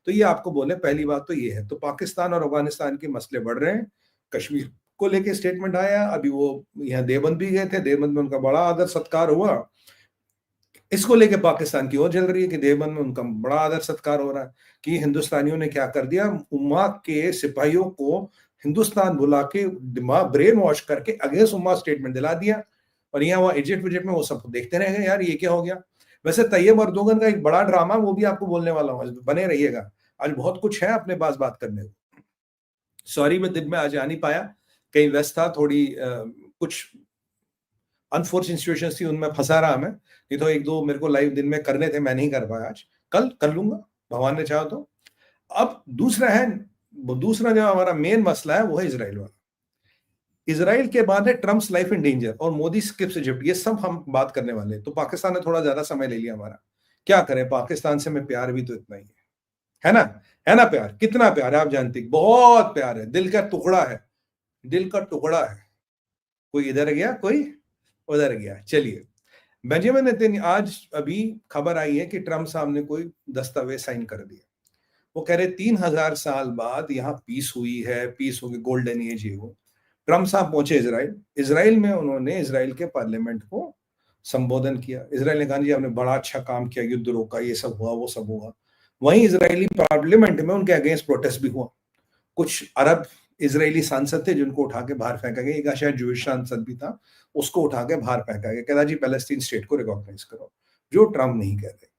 तो ये आपको बोले, पहली बात तो ये है। तो पाकिस्तान और अफगानिस्तान के मसले बढ़ रहे हैं। कश्मीर को लेके स्टेटमेंट आया, अभी वो यहाँ देवबंद भी गए थे, देवबंद में उनका बड़ा आदर सत्कार हुआ। इसको लेके पाकिस्तान की ओर जल रही है कि देवबंद में उनका बड़ा आदर सत्कार हो रहा है, कि हिंदुस्तानियों ने क्या कर दिया, उम्मा के सिपाहियों को हिंदुस्तान बुला के दिमाग ब्रेन वॉश करके अगेंस्ट उम्मा स्टेटमेंट दिला दिया। और यहाँ वहाँ इजिप्ट विजिप्ट में वो सब देखते रह गए, यार ये क्या हो गया। वैसे तैयब अर्दोगन का एक बड़ा ड्रामा, वो भी आपको बोलने वाला हूँ, बने रहिएगा। आज बहुत कुछ है अपने पास बात करने को। सॉरी मैं दिन में आज आ नहीं पाया, कहीं व्यस्त था, थोड़ी कुछ अनफॉर्चुनेट सिचुएशंस थी, उनमें फंसा रहा मैं। नहीं तो एक दो मेरे को लाइव दिन में करने थे, मैं नहीं कर पाया आज, कल कर लूंगा भगवान ने चाहा तो। अब दूसरा जो हमारा मेन मसला है वो है इसराइल वाला। इसराइल के बाद है ट्रम्प्स लाइफ इन डेंजर और मोदी स्किप्स इजिप्ट, ये सब हम बात करने वाले हैं। तो पाकिस्तान ने थोड़ा ज्यादा समय ले लिया हमारा, क्या करें, पाकिस्तान से मैं प्यार भी तो इतना ही है ना, है ना। प्यार कितना प्यार है आप जानते, बहुत प्यार है, दिल का टुकड़ा है, दिल का टुकड़ा है। कोई इधर गया, कोई उधर गया। चलिए, बेंजामिन नेतन्याहू, आज अभी खबर आई है कि ट्रम्प साहब ने कोई दस्तावेज साइन कर दिया। वो कह रहे 3000 साल बाद यहाँ पीस हुई है, पीस होगी, गोल्डन एज है वो। ट्रम्प साहब पहुंचे इसराइल में, उन्होंने इसराइल के पार्लियामेंट को संबोधन किया। इसराइल ने कहा जी आपने बड़ा अच्छा काम किया, युद्ध रोका, ये सब हुआ, वो सब हुआ। वहीं इसराइली पार्लियामेंट में उनके अगेंस्ट प्रोटेस्ट भी हुआ। कुछ अरब इजरायली सांसद थे जिनको उठा के बाहर फेंका गया, एक शायद जूश सांसद भी था, उसको उठा के बाहर फेंका गया, कहता जी पैलेस्टीन स्टेट को रिकॉग्नाइज करो, जो ट्रम्प नहीं कह रहे।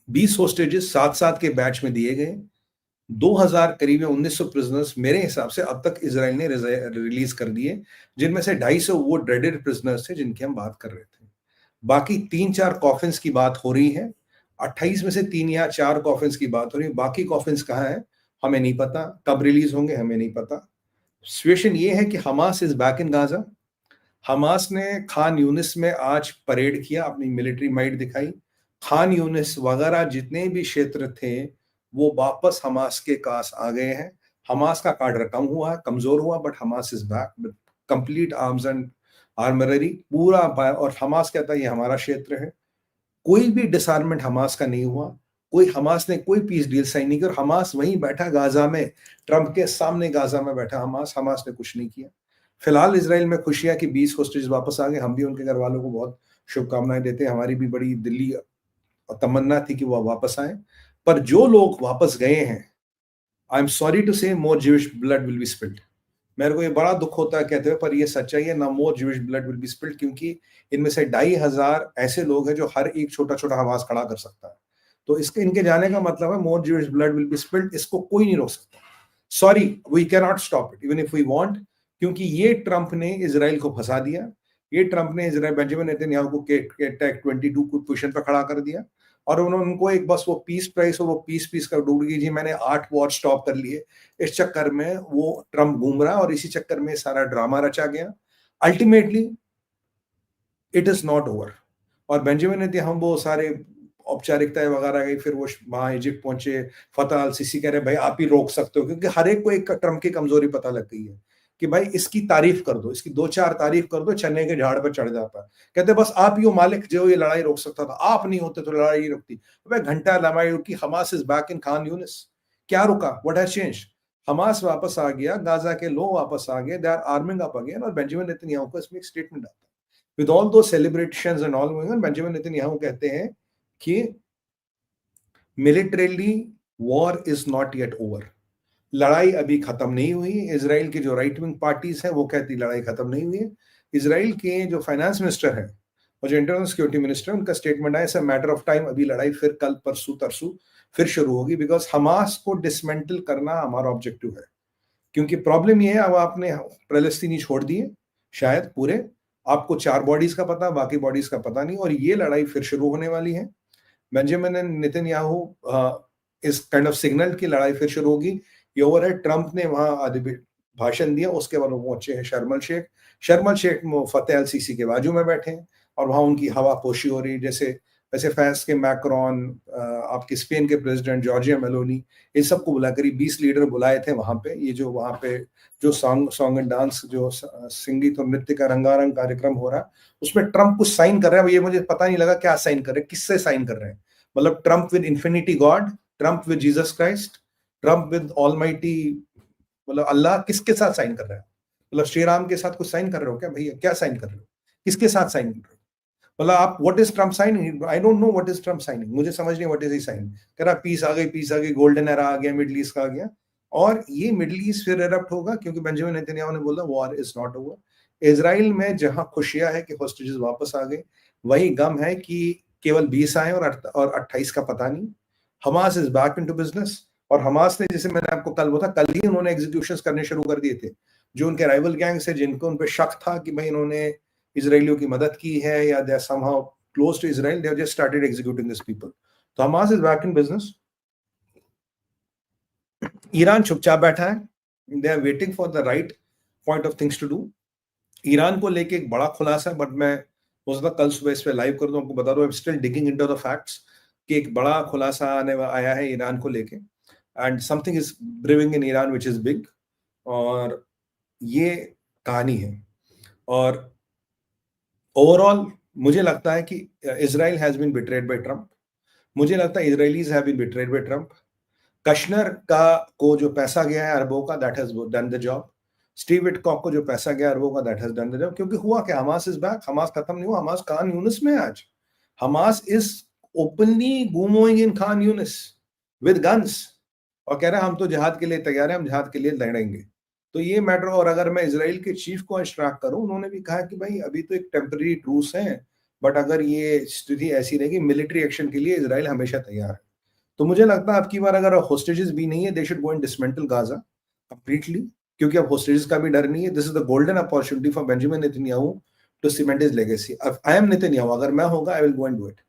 20 होस्टेजेस 7-7 के बैच में दिए गए, 2000 करीब 1900 प्रिजनर्स मेरे हिसाब से अब तक इसराइल ने रिलीज कर दिए, जिनमें से 250 वो ड्रेडेड प्रिजनर्स थे जिनकी हम बात कर रहे थे। बाकी 3-4 कॉफिन्स की बात हो रही है, 28 में से 3 या 4 कॉफिन्स की बात हो रही है। बाकी कॉफिन्स कहाँ है हमें नहीं पता, कब रिलीज होंगे हमें नहीं पता। सिचुएशन ये है कि Hamas is back in Gaza. Hamas ने खान यूनिस में आज परेड किया, अपनी मिलिट्री माइट दिखाई। खान यूनिस वगैरह जितने भी क्षेत्र थे वो वापस हमास के पास आ गए हैं। हमास का काडर कम हुआ, कमजोर हुआ, but Hamas is back with complete arms and armoury पूरा। और हमास कहता है ये हमारा क्षेत्र है। कोई भी डिसआर्मेंट हमास का नहीं हुआ, हमास ने कोई पीस डील साइन नहीं की। और हमास वहीं बैठा गाजा में, ट्रंप के सामने गाजा में बैठा हमास ने कुछ नहीं किया। फिलहाल इसराइल में खुशियां कि 20 होस्टेज वापस आ गए। हम भी उनके घर वालों को बहुत शुभकामनाएं देते हैं, हमारी भी बड़ी दिल्ली तमन्ना थी कि वो वापस आए। पर जो लोग वापस गए हैं, I am sorry to say, more Jewish blood will be spilled. मेरे को ये बड़ा दुख होता है कहते हुए, पर ये सच्चाई है ना, more Jewish blood will be spilled, क्योंकि इनमें से 2500 ऐसे लोग हैं जो हर एक छोटा छोटा हमास खड़ा कर सकता है। तो इसके इनके जाने का मतलब है more Jewish blood will be spilled. इसको कोई नहीं रोक सकता। Sorry, we can not stop it even if we want, क्योंकि ये ट्रंप ने इसराइल को फंसा दिया। ये ट्रंप ने इसराइल बेंजामिन नेतन्याहू को टैग 22 को पोजीशन पर खड़ा कर दिया। और उन्होंने उनको एक बस वो पीस प्राइस और वो पीस कर ढूंढ गई जी, मैंने 8 वॉर स्टॉप कर लिए। इस चक्कर में वो ट्रंप घूम रहा है और इसी चक्कर में सारा ड्रामा रचा गया। Ultimately it is not over. और बेंजामिन नेतन्याहू वो सारे औपचारिकताएं वगैरह गई, फिर वो वहां इजिप्ट पहुंचे, फतह अल सीसी कह रहे भाई आप ही रोक सकते हो, क्योंकि हर एक को एक ट्रंप की कमजोरी पता लग गई है कि भाई इसकी तारीफ कर दो, इसकी 2-4 तारीफ कर दो, चने के झाड़ पर चढ़ जाता है। कहते बस आप ही हो मालिक जो ये लड़ाई रोक सकता था, आप नहीं होते तो लड़ाई ही रुकती। भाई घंटा लड़ाई रुकी, Hamas is back in Khan Younis. क्या रुका, व्हाट हैज चेंज्ड? हमास वापस आ गया, गाजा के लोग वापस आ गए, they are arming up again. और बेंजामिन नेतन्याहू को इसमें एक स्टेटमेंट आता है with all those celebrations and all going on. Benjamin Netanyahu कहते हैं कि militarily war is not yet over. लड़ाई अभी खत्म नहीं हुई। इसराइल की जो राइट विंग पार्टीज है वो कहती लड़ाई खत्म नहीं हुई है। इसराइल के जो फाइनेंस मिनिस्टर है और जो इंटरनल सिक्योरिटी मिनिस्टर है, उनका स्टेटमेंट है, it's a matter of time, अभी लड़ाई फिर कल परसों तरसों फिर शुरू होगी, बिकॉज हमास को डिसमेंटल करना हमारा ऑब्जेक्टिव है। क्योंकि प्रॉब्लम ये है, अब आपने फलस्तीनी छोड़ दिए शायद पूरे, आपको 4 बॉडीज का पता, बाकी बॉडीज का पता नहीं, और ये लड़ाई फिर शुरू होने वाली है। बेंजामिन नेतन्याहू इस काइंड ऑफ सिग्नल की लड़ाई फिर शुरू होगी, ये ओवर है। ट्रंप ने वहां आदि भाषण दिया, उसके बाद वो पहुंचे हैं शर्म अल शेख में फतेह अल सीसी के बाजू में बैठे हैं और वहां उनकी हवा पोशी हो रही है। जैसे वैसे फ्रांस के मैक्रोन, आपके स्पेन के प्रेसिडेंट जॉर्जिया मेलोनी, इन सबको बुला करीब 20 लीडर बुलाए थे वहां पे। ये जो वहां पे जो सॉन्ग एंड डांस, जो संगीत और नृत्य का रंगारंग कार्यक्रम हो रहा है, उसमें ट्रंप कुछ साइन कर रहे हैं। ये मुझे पता नहीं लगा क्या साइन कर रहे हैं, किससे साइन कर रहे हैं। मतलब Trump with infinity God, Trump with Jesus Christ, Trump with almighty, मतलब अल्लाह किसके साथ साइन कर रहा है? मतलब श्री राम के साथ कुछ साइन कर रहे हो क्या भैया? क्या साइन कर रहे हो? किसके साथ साइन कर रहे हो? मतलब आप what is Trump signing? I don't know what is Trump signing, मुझे समझ नहीं व्हाट इज ही साइनिंग। कह रहा पीस आ गई, पीस आ गई, गोल्डन एरा आ गया, मिडिल ईस्ट का आ गया, और ये मिडिल ईस्ट फिर एरप्ट होगा क्योंकि बेंजामिन नेतन्याहू ने बोला war is not over. Israel में जहां खुशियां है कि होस्टेजेस वापस आ गए, वही गम है कि केवल 20 आए और 28 का पता नहीं। Hamas is back into business, और हमास ने, जैसे मैंने आपको कल बोला, कल ही उन्होंने एग्जीक्यूशंस करने शुरू कर दिए थे। जो उनके राइवल गैंग्स है, जिनको उन पे शक था कि भाई इन्होंने इजरायलियों की मदद की है या they are somehow close to Israel, they have just started executing this people. तो Hamas is back in business. Iran चुपचाप बैठा है, they are waiting for the right point of things to do. Iran को लेके एक बड़ा खुलासा, but मैं हो सकता कल सुबह इस पे लाइव कर दूं, आपको बता दूं, I am still digging into the facts कि एक बड़ा खुलासा आया है ईरान को लेके, and something is briefing in Iran which is big. और ये कहानी है। और ओवरऑल मुझे लगता है कि Israel has been betrayed by Trump. मुझे लगता है Israelis have been betrayed by Trump. Kushner का को जो पैसा गया है अरबों का, that has done the job. Steve Witkoff को जो पैसा गया अरबों का, that has done the job. क्योंकि हुआ क्या, हमास इज बैक। हमास खत्म नहीं हुआ, हमास खान यूनिस में है आज। हमास इज ओपनली घूमोइंग in Khan Younis with guns, और कह रहे हैं हम तो जिहाद के लिए तैयार हैं, हम जिहाद के लिए लड़ेंगे। तो ये मैटर, और अगर मैं इसराइल के चीफ को इंस्ट्रक्ट करूं, उन्होंने भी कहा कि भाई अभी तो एक टेम्पररी ट्रूस है, बट अगर ये स्थिति ऐसी रहेगी, मिलिट्री एक्शन के लिए इसराइल हमेशा तैयार है। तो मुझे लगता है अब की बार अगर होस्टेजेस भी नहीं है, they should go and dismantle Gaza completely, क्योंकि अब होस्टेजेस का भी डर नहीं है। This is the golden opportunity for Benjamin Netanyahu to cement his legacy. I am Netanyahu, अगर मैं होगा I will go and do it,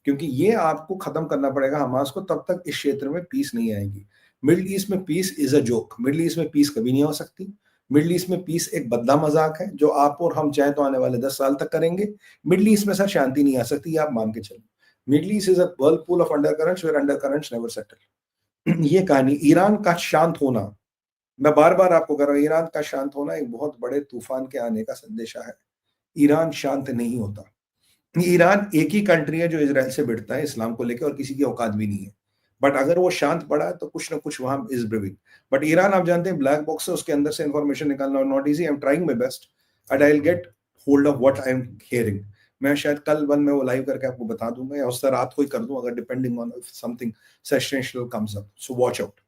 क्योंकि ये आपको खत्म करना पड़ेगा हमास को, तब तक इस क्षेत्र में पीस नहीं आएगी। मिडिल ईस्ट में peace is a joke, Middle East में पीस कभी नहीं हो सकती। मिडिल ईस्ट में पीस एक बदला मजाक है जो आप और हम चाहे तो आने वाले 10 साल तक करेंगे। मिडिल ईस्ट में सर शांति नहीं आ सकती, ये आप मान के चलो। Middle east is a whirlpool of undercurrents where undercurrents never settle। ये कहानी ईरान का शांत होना, मैं बार बार आपको कह रहा हूं, ईरान का शांत होना एक बहुत बड़े तूफान के आने का संदेशा है। ईरान शांत नहीं होता। ईरान एक ही कंट्री है जो इजराइल से भिड़ता है इस्लाम को लेकर, और किसी की औकात भी नहीं है। बट अगर वो शांत पड़ा है तो कुछ ना कुछ वहां इज ब्रीविंग। बट ईरान, आप जानते हैं, ब्लैक बॉक्स है, उसके अंदर से इंफॉर्मेशन निकालना not easy. I am trying my best and I will get hold of what I am hearing. मैं शायद कल वन में वो लाइव करके आपको बता दूंगा, या उस रात को ही कर दूं, अगर depending on something sensational comes up, so watch out.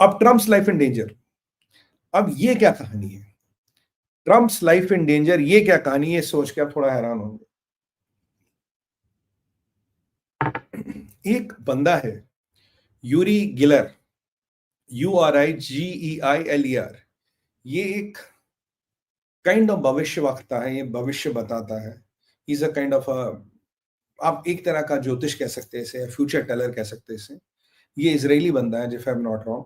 अब ट्रम्प्स लाइफ इन डेंजर, अब ये क्या कहानी है? ट्रम्प्स लाइफ इन डेंजर, ये क्या कहानी है? सोच के आप थोड़ा हैरान होंगे। एक बंदा है यूरी गिलर, URIGEILER। ये एक काइंड ऑफ भविष्य वक्ता है, ये भविष्य बताता है। इज अ काइंड ऑफ आप एक तरह का ज्योतिष कह सकते हैं इसे, फ्यूचर टेलर कह सकते हैं इसे। ये इजरायली बंदा है, if I am not wrong.